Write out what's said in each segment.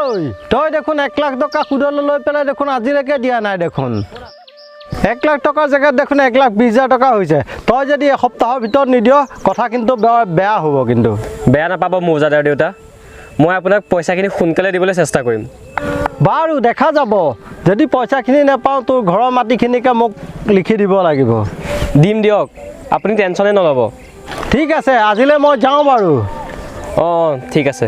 ঐ তই দেখোন 1 লাখ টকা সুদলৈ লৈ পেলাই দেখোন আজিলৈকে দিয়া নাই দেখোন 1 লাখ টকাৰ জেগাত দেখোন 1,20,000 টকা হৈছে তই যদি এসপ্তাহৰ ভিতৰত নিদিয় কথা কিন্তু বেয়া হ'ব কিন্তু বেয়া নাপাব মৌজাদাৰ দেউতা মই আপোনাক পইচাখিনি সোনকালে দিবলৈ চেষ্টা কৰিম বাৰু দেখা যাব যদি পইচাখিনি নাপাওঁ তোৰ ঘৰৰ মাটিখিনিকে মোক লিখি দিব লাগিব দিম দিয়ক আপুনি টেনচনে নল'ব ঠিক আছে আজিলৈ মই যাওঁ বাৰু অঁ ঠিক আছে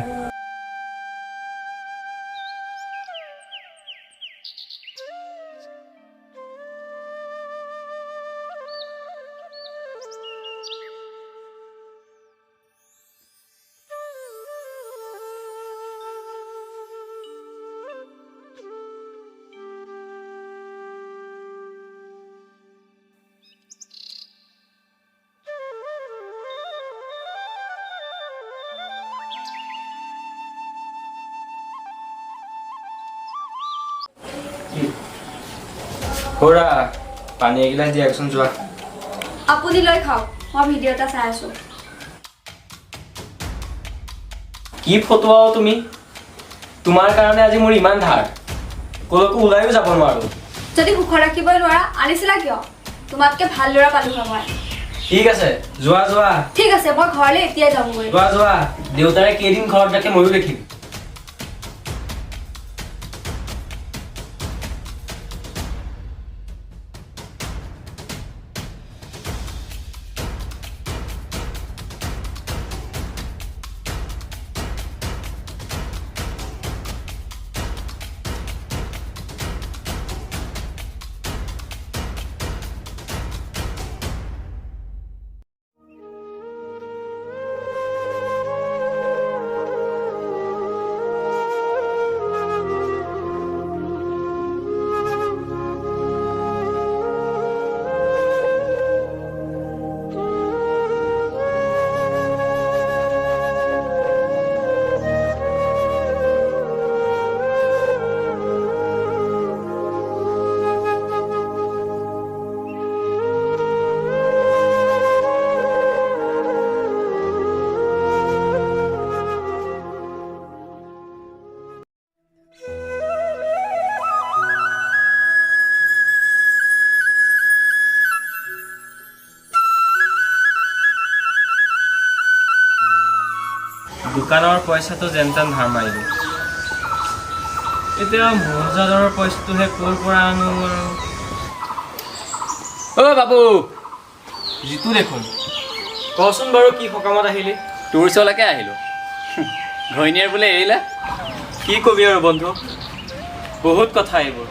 Borha, pani egila di action jua. Apuni loi khao, moi video ta sai asu. Ki photo ao tumi? Tumar karone aji mor iman dhar. Koloko ulayo jabo noaru. Jodi hukhor rakhiboi nwara, anisila kiyo? Tumatke bhal lora palu ha moi. ঠিক আছে জোয়া জোয়া ঠিক আছে মই ঘৰলে এতিয়া যামগৈ জোয়া জোয়া দেউতাৰে কেইদিন ঘৰত ৰাখে ময়ো দেখিম দোকানৰ পইচাটো যেনতেন ধাৰ মাৰিলোঁ এতিয়া মৌজাদাৰৰ পইচাটোহে ক'ৰ পৰা আনো আৰু বাবু জিতু দেখোন কচোন বাৰু কি সকামত আহিলি তোৰ ওচৰলৈকে আহিলোঁ ঘৈণীয়েৰ বোলে এৰিলে কি কবি আৰু বন্ধু বহুত কথা এইবোৰ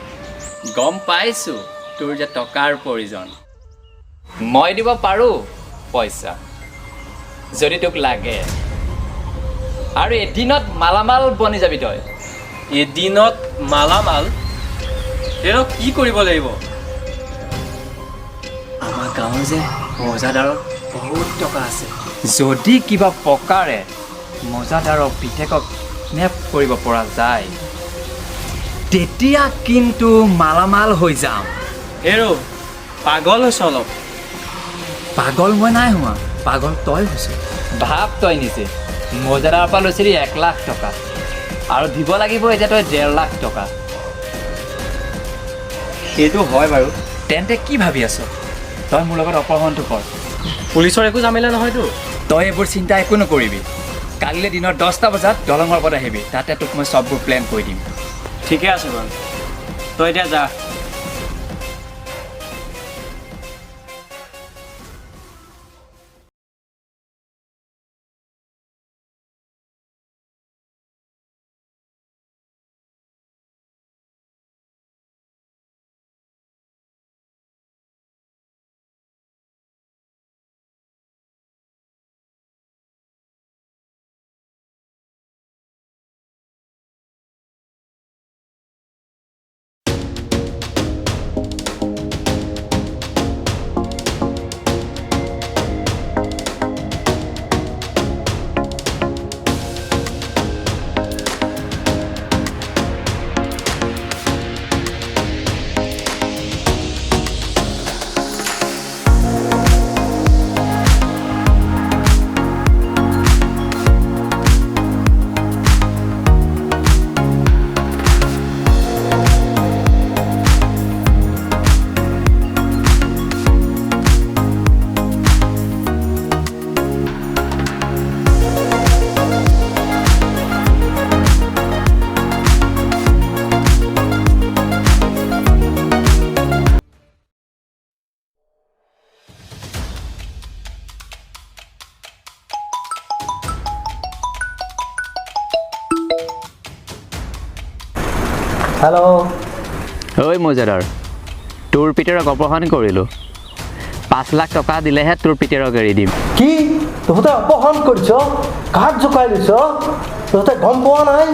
গম পাইছোঁ তোৰ যে টকাৰ প্ৰয়োজন মই দিব পাৰোঁ পইচা যদি তোক লাগে আৰু এদিনত মালামাল বনি যাবি তই এদিনত মালামাল তেওঁ কি কৰিব লাগিব আমাৰ গাঁৱৰ যে মৌজাদাৰৰ বহুত টকা আছে যদি কিবা প্ৰকাৰে মৌজাদাৰৰ পিতেকক নেপ কৰিব পৰা যায় তেতিয়া কিন্তু মালামাল হৈ যাম হেৰ পাগল হৈছে অলপ পাগল মই নাই হোৱা পাগল তই হৈছ ভাব তই নিজে মৌজাদাৰৰ পৰা লৈছিলি 1 লাখ টকা আৰু দিব লাগিব এতিয়া তই 1.5 লাখ টকা সেইটো হয় বাৰু তেন্তে কি ভাবি আছ তই মোৰ লগত অপহৰণটো কৰ পুলিচৰ একো জামিলা নহয়তো তই এইবোৰ চিন্তা একো নকৰিবি কালিলৈ দিনৰ 10টা বজাত দলঙৰ ওপৰত আহিবি তাতে তোক মই চববোৰ প্লেন কৰি দিম ঠিকে আছে বাৰু তই এতিয়া যা হেল্ল'। ঐ মৌজাদাৰ, তোৰ পিতেৰক অপহৰণ কৰিলোঁ। 5 লাখ টকা দিলেহে তোৰ পিতেৰক এৰি দিম। কি তহঁতে অপহৰণ কৰিছ? কাক জোকাই লৈছ? তহঁতে গম পোৱা নাই?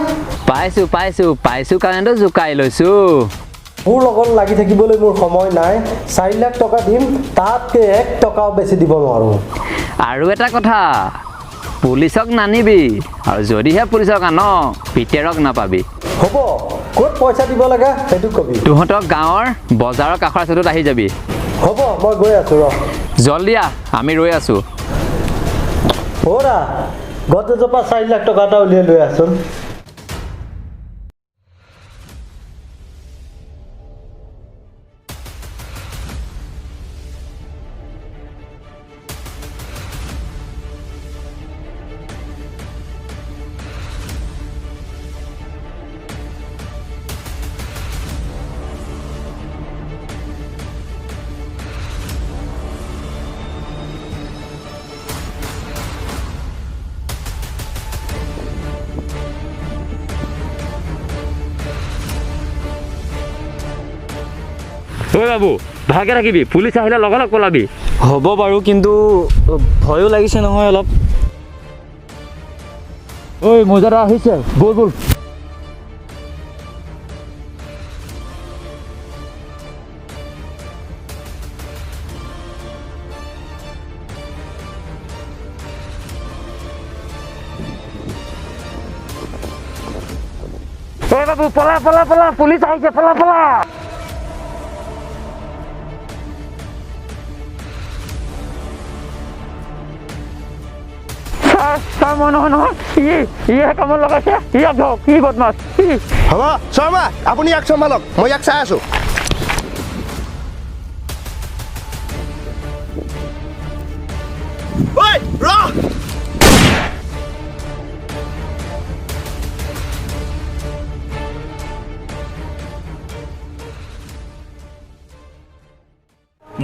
পাইছোঁ কাৰণেতো জোকাই লৈছোঁ। মোৰ লগত লাগি থাকিবলৈ মোৰ সময় নাই। 4 লাখ টকা দিম, তাতকৈ 1 টকাও বেছি দিব নোৱাৰোঁ। আৰু এটা কথা, পুলিচক নানিবি, আৰু যদিহে পুলিচক আন পিতেৰক নাপাবি। হ'ব, ক'ত পইচা দিব লাগে সেইটো কবি। তহঁতক গাঁৱৰ বজাৰৰ কাষৰ ৰাস্তাটোত আহি যাবি। হ'ব, মই গৈ আছোঁ ৰ। জলদি আহ, আমি ৰৈ আছোঁ। বৰা, গছ এজোপা 4 লাখ টকা এটা উলিয়াই লৈ আছোন। ঐ বাবু, ভালকৈ থাকিবি, পুলিচ আহিলে লগ পলাবি। হ'ব বাৰু, কিন্তু ভয়ো লাগিছে নহয় অলপ। ঐ মৌজাদাৰ আহিছে, বল। ঐ বাবু, পলা, পুলিচ আহিছে, পলা। নহয়, ইয়ে কামত লগাইছে, ইয়াক ধৰক, কি বদমাছ। হ'ব শৰ্মা, আপুনি ইয়াক চম্ভালক, মই ইয়াক চাই আছোঁ। ঐ ৰ!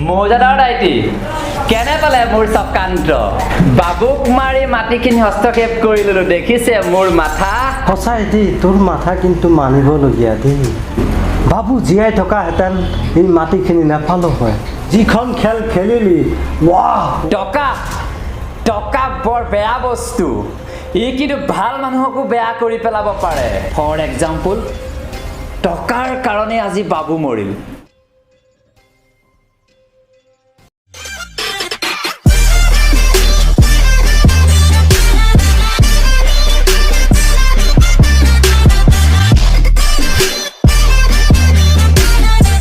মৌজাদাৰ দায়িত্বী কেনে পালে মোৰ চক্ৰান্ত? বাবুক মাৰি মাটিখিনি হস্তক্ষেপ কৰি ল'লো, দেখিছে মোৰ মাথা? সঁচাই দেই, তোৰ মাথা কিন্তু মানিবলগীয়া দেই। বাবু জীয়াই থকাহেঁতেন এই মাটিখিনি নাপালো হয়। যিখন খেল খেলিলি, ৱাহ! টকা বৰ বেয়া বস্তু। ই কিন্তু ভাল মানুহকো বেয়া কৰি পেলাব পাৰে। ফৰ এক্সাম্পল, টকাৰ কাৰণে আজি বাবু মৰিল।